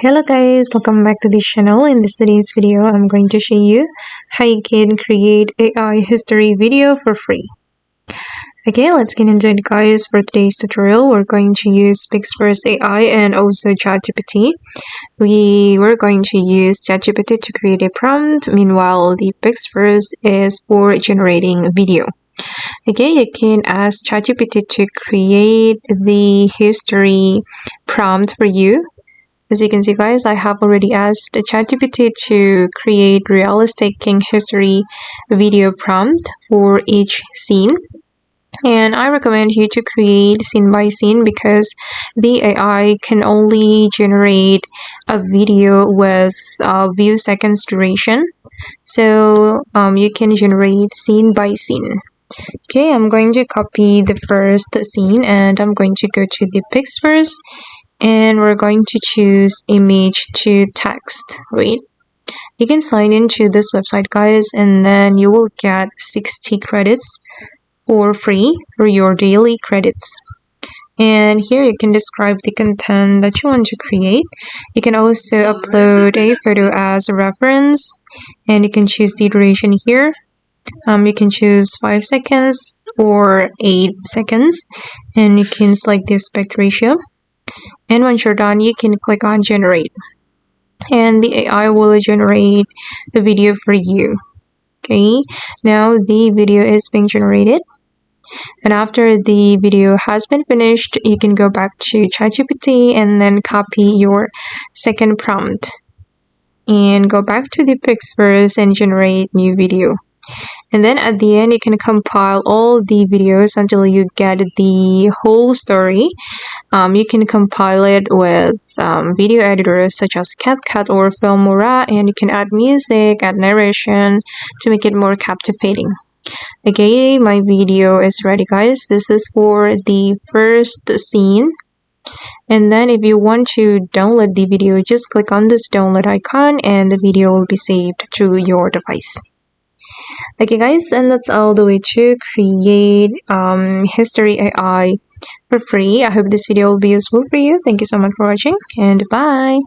Hello guys, welcome back to this channel. In today's video, I'm going to show you how you can create AI history video for free. Okay, let's get into it guys. For today's tutorial, we're going to use Pixverse AI and also ChatGPT. We were going to use ChatGPT to create a prompt, meanwhile the Pixverse is for generating video. Okay, you can ask ChatGPT to create the history prompt for you. As you can see guys, I have already asked ChatGPT to create realistic king history video prompt for each scene. And I recommend you to create scene by scene because the AI can only generate a video with few seconds duration. So you can generate scene by scene. Okay, I'm going to copy the first scene and I'm going to go to the Pixverse. And we're going to choose image to text. Wait, you can sign into this website guys, and then you will get 60 credits for free for your daily credits. And here you can describe the content that you want to create. You can also upload a photo as a reference, and you can choose the duration here. You can choose 5 seconds or 8 seconds, and you can select the aspect ratio. And once you're done, you can click on generate and the AI will generate the video for you. Okay, now the video is being generated, and after the video has been finished, you can go back to ChatGPT and then copy your second prompt and go back to the Pixverse and generate new video. And then at the end, you can compile all the videos until you get the whole story. You can compile it with video editors such as CapCut or Filmora, and you can add music, add narration to make it more captivating. Okay, my video is ready guys. This is for the first scene. And then if you want to download the video, just click on this download icon and the video will be saved to your device. Okay guys, and that's all the way to create history AI for free. I hope this video will be useful for you. Thank you so much for watching and bye.